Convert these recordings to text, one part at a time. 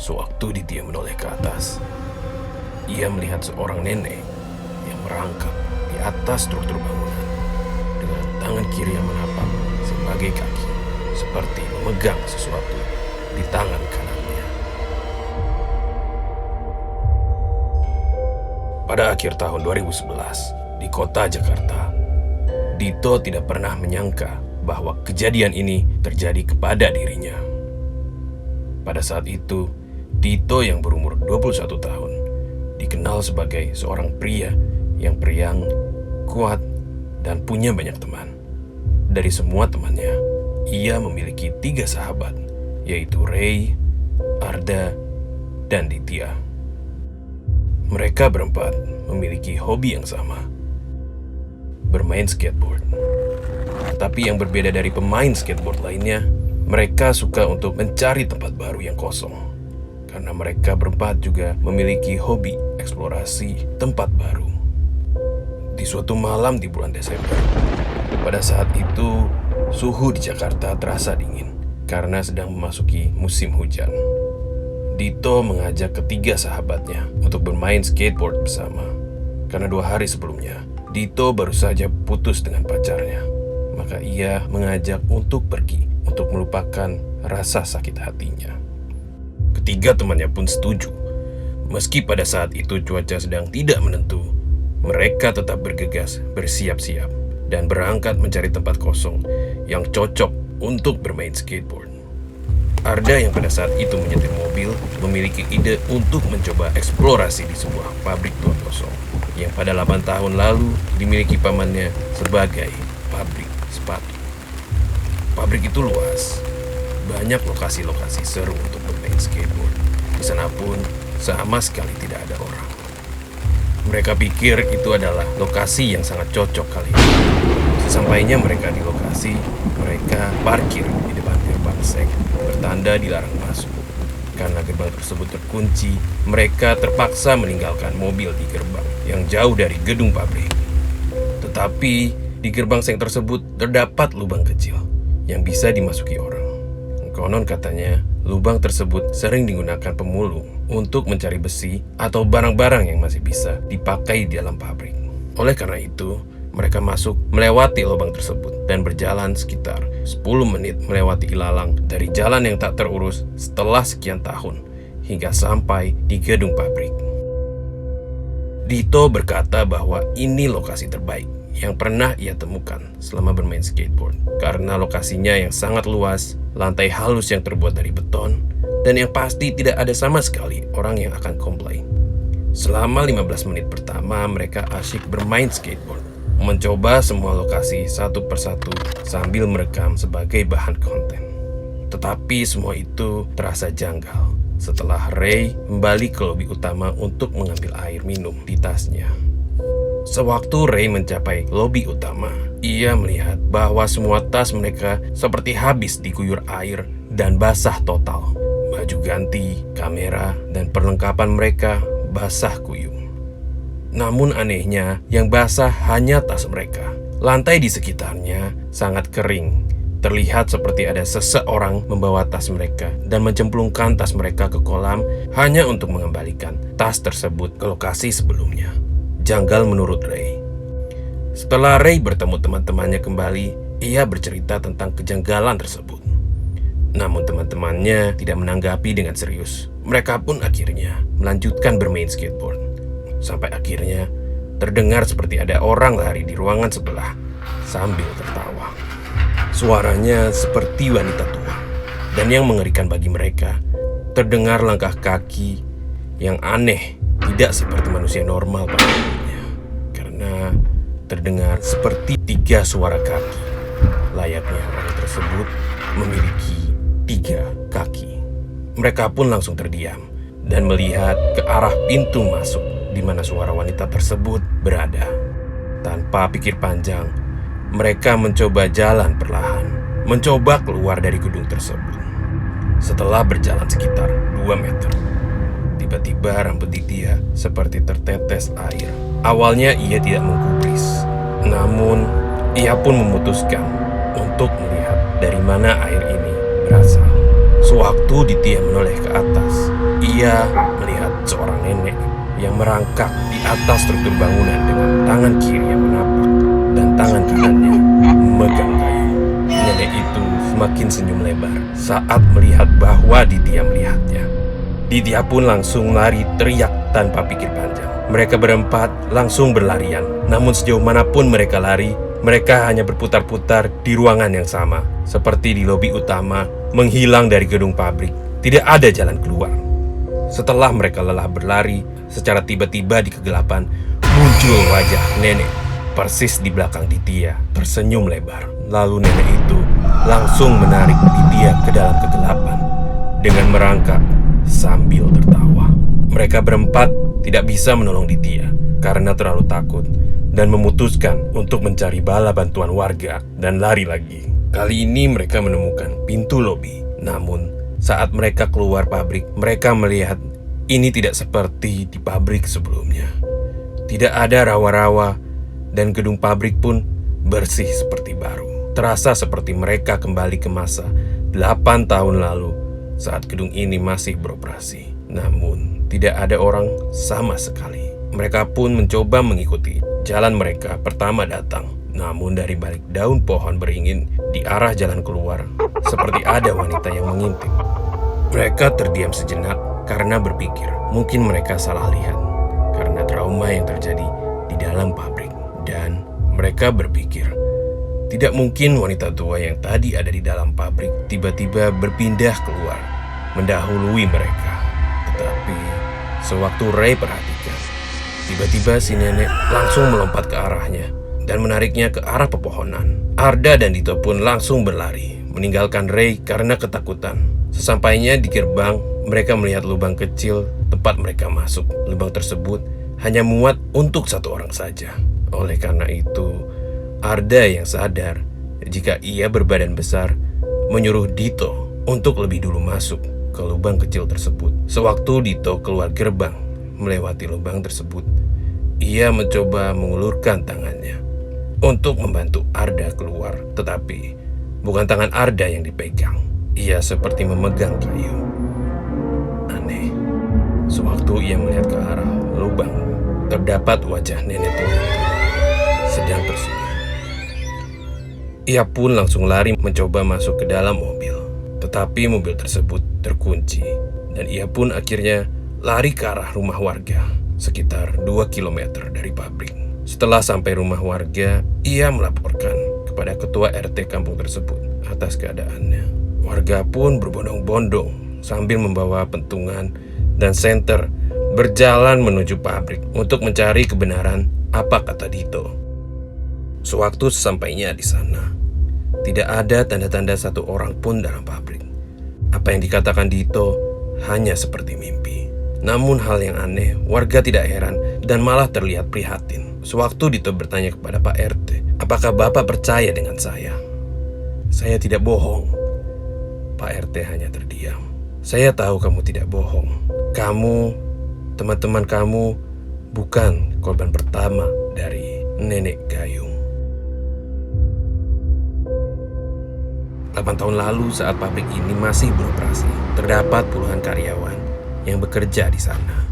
Sewaktu Ditya menoleh ke atas, ia melihat seorang nenek yang merangkap di atas struktur bangunan dengan tangan kiri yang menapak sebagai kaki, seperti memegang sesuatu di tangan kanannya. Pada akhir tahun 2011, di kota Jakarta, Dito tidak pernah menyangka bahwa kejadian ini terjadi kepada dirinya. Pada saat itu, Dito yang berumur 21 tahun dikenal sebagai seorang pria yang periang, kuat, dan punya banyak teman. Dari semua temannya, ia memiliki 3 sahabat, yaitu Ray, Arda, dan Ditya. Mereka berempat memiliki hobi yang sama, bermain skateboard. Tapi yang berbeda dari pemain skateboard lainnya, mereka suka untuk mencari tempat baru yang kosong. Karena mereka berempat juga memiliki hobi eksplorasi tempat baru. Di suatu malam di bulan Desember, pada saat itu suhu di Jakarta terasa dingin karena sedang memasuki musim hujan. Dito mengajak ketiga sahabatnya untuk bermain skateboard bersama. Karena 2 hari sebelumnya, Dito baru saja putus dengan pacarnya. Maka ia mengajak untuk pergi untuk melupakan rasa sakit hatinya. Ketiga temannya pun setuju. Meski pada saat itu cuaca sedang tidak menentu, mereka tetap bergegas bersiap-siap dan berangkat mencari tempat kosong yang cocok untuk bermain skateboard. Arda yang pada saat itu menyetir mobil memiliki ide untuk mencoba eksplorasi di sebuah pabrik tua kosong yang pada 8 tahun lalu dimiliki pamannya sebagai pabrik sepatu. Pabrik itu luas, banyak lokasi-lokasi seru untuk bermain skateboard. Di sana pun sama sekali tidak ada orang. Mereka pikir itu adalah lokasi yang sangat cocok kali ini. Sesampainya mereka di lokasi, mereka parkir di depan gerbang seng bertanda dilarang masuk. Karena gerbang tersebut terkunci, mereka terpaksa meninggalkan mobil di gerbang yang jauh dari gedung pabrik. Tetapi di gerbang seng tersebut terdapat lubang kecil yang bisa dimasuki orang. Konon katanya, lubang tersebut sering digunakan pemulung untuk mencari besi atau barang-barang yang masih bisa dipakai di dalam pabrik. Oleh karena itu, mereka masuk melewati lubang tersebut dan berjalan sekitar 10 menit melewati ilalang dari jalan yang tak terurus setelah sekian tahun hingga sampai di gedung pabrik. Dito berkata bahwa ini lokasi terbaik yang pernah ia temukan selama bermain skateboard karena lokasinya yang sangat luas, lantai halus yang terbuat dari beton, dan yang pasti tidak ada sama sekali orang yang akan komplain. Selama 15 menit pertama mereka asyik bermain skateboard, mencoba semua lokasi satu persatu sambil merekam sebagai bahan konten. Tetapi semua itu terasa janggal setelah Ray kembali ke lobi utama untuk mengambil air minum di tasnya. Sewaktu Ray mencapai lobi utama, ia melihat bahwa semua tas mereka seperti habis diguyur air dan basah total. Baju ganti, kamera, dan perlengkapan mereka basah kuyup. Namun anehnya, yang basah hanya tas mereka. Lantai di sekitarnya sangat kering. Terlihat seperti ada seseorang membawa tas mereka dan mencemplungkan tas mereka ke kolam hanya untuk mengembalikan tas tersebut ke lokasi sebelumnya. Janggal menurut Ray. Setelah Ray bertemu teman-temannya kembali, ia bercerita tentang kejanggalan tersebut. Namun teman-temannya tidak menanggapi dengan serius. Mereka pun akhirnya melanjutkan bermain skateboard. Sampai akhirnya terdengar seperti ada orang lari di ruangan sebelah sambil tertawa. Suaranya seperti wanita tua. Dan yang mengerikan bagi mereka, terdengar langkah kaki yang aneh, tidak seperti manusia normal pada umumnya. Karena terdengar seperti 3 suara kaki. Layaknya orang tersebut memiliki 3 kaki. Mereka pun langsung terdiam dan melihat ke arah pintu masuk di mana suara wanita tersebut berada. Tanpa pikir panjang, mereka mencoba jalan perlahan, mencoba keluar dari gedung tersebut. Setelah berjalan sekitar 2 meter, tiba-tiba rambut Ditya seperti tertetes air. Awalnya ia tidak menggubris, namun ia pun memutuskan untuk melihat dari mana air ini berasal. Sewaktu Ditya menoleh ke atas, ia melihat seorang nenek yang merangkak di atas struktur bangunan dengan tangan kiri yang menapak dan tangan kanannya memegang kayu. Nenek itu semakin senyum lebar saat melihat bahwa Ditya melihatnya. Ditya pun langsung lari teriak tanpa pikir panjang. Mereka berempat langsung berlarian. Namun sejauh manapun mereka lari, mereka hanya berputar-putar di ruangan yang sama. Seperti di lobi utama, menghilang dari gedung pabrik. Tidak ada jalan keluar. Setelah mereka lelah berlari, secara tiba-tiba di kegelapan, muncul wajah nenek persis di belakang Ditya, tersenyum lebar. Lalu nenek itu langsung menarik Ditya ke dalam kegelapan dengan merangkak sambil tertawa. Mereka berempat tidak bisa menolong Ditya karena terlalu takut dan memutuskan untuk mencari bala bantuan warga dan lari lagi. Kali ini mereka menemukan pintu lobi. Namun saat mereka keluar pabrik, mereka melihat ini tidak seperti di pabrik sebelumnya. Tidak ada rawa-rawa dan gedung pabrik pun bersih seperti baru. Terasa seperti mereka kembali ke masa 8 tahun lalu saat gedung ini masih beroperasi. Namun tidak ada orang sama sekali. Mereka pun mencoba mengikuti jalan mereka pertama datang. Namun dari balik daun pohon beringin di arah jalan keluar, seperti ada wanita yang mengintip. Mereka terdiam sejenak karena berpikir mungkin mereka salah lihat karena trauma yang terjadi di dalam pabrik. Dan mereka berpikir tidak mungkin wanita tua yang tadi ada di dalam pabrik tiba-tiba berpindah keluar mendahului mereka. Tetapi sewaktu Ray perhatikan, tiba-tiba si nenek langsung melompat ke arahnya dan menariknya ke arah pepohonan. Arda dan Dito pun langsung berlari, meninggalkan Ray karena ketakutan. Sesampainya di gerbang, mereka melihat lubang kecil tempat mereka masuk. Lubang tersebut hanya muat untuk satu orang saja. Oleh karena itu, Arda yang sadar jika ia berbadan besar menyuruh Dito untuk lebih dulu masuk ke lubang kecil tersebut. Sewaktu Dito keluar gerbang melewati lubang tersebut, ia mencoba mengulurkan tangannya untuk membantu Arda keluar, tetapi bukan tangan Arda yang dipegang. Ia seperti memegang kayu. Aneh. Sewaktu ia melihat ke arah lubang, terdapat wajah nenek tua itu sedang tersenyum. Ia pun langsung lari mencoba masuk ke dalam mobil. Tetapi mobil tersebut terkunci dan ia pun akhirnya lari ke arah rumah warga sekitar 2 km dari pabrik. Setelah sampai rumah warga, ia melaporkan kepada ketua RT kampung tersebut atas keadaannya. Warga pun berbondong-bondong sambil membawa pentungan dan senter berjalan menuju pabrik untuk mencari kebenaran apa kata Dito. Sewaktu sesampainya di sana, tidak ada tanda-tanda satu orang pun dalam pabrik. Apa yang dikatakan Dito hanya seperti mimpi. Namun hal yang aneh, warga tidak heran dan malah terlihat prihatin. Sewaktu Dito bertanya kepada Pak RT, apakah Bapak percaya dengan saya? Saya tidak bohong. Pak RT hanya terdiam. Saya tahu kamu tidak bohong. Kamu, teman-teman kamu, bukan korban pertama dari Nenek Gayung. 8 tahun lalu saat pabrik ini masih beroperasi, terdapat puluhan karyawan yang bekerja di sana.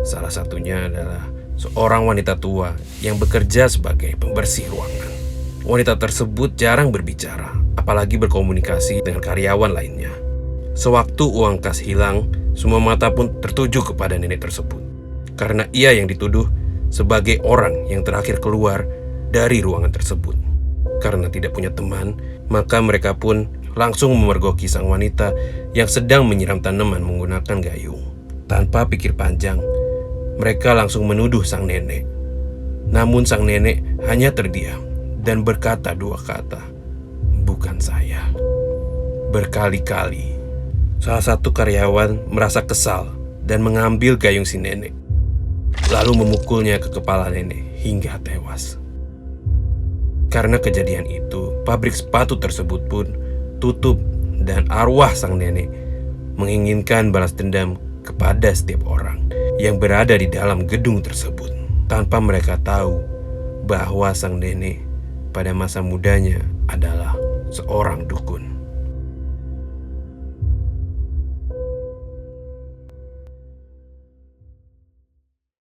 Salah satunya adalah seorang wanita tua yang bekerja sebagai pembersih ruangan. Wanita tersebut jarang berbicara, apalagi berkomunikasi dengan karyawan lainnya. Sewaktu uang kas hilang, semua mata pun tertuju kepada nenek tersebut. Karena ia yang dituduh sebagai orang yang terakhir keluar dari ruangan tersebut. Karena tidak punya teman, maka mereka pun langsung memergoki sang wanita yang sedang menyiram tanaman menggunakan gayung. Tanpa pikir panjang, mereka langsung menuduh sang nenek. Namun sang nenek hanya terdiam dan berkata 2 kata, bukan saya. Berkali-kali, salah satu karyawan merasa kesal dan mengambil gayung si nenek, lalu memukulnya ke kepala nenek hingga tewas. Karena kejadian itu, pabrik sepatu tersebut pun tutup dan arwah sang nenek menginginkan balas dendam kepada setiap orang yang berada di dalam gedung tersebut, tanpa mereka tahu bahwa sang nenek pada masa mudanya adalah seorang dukun.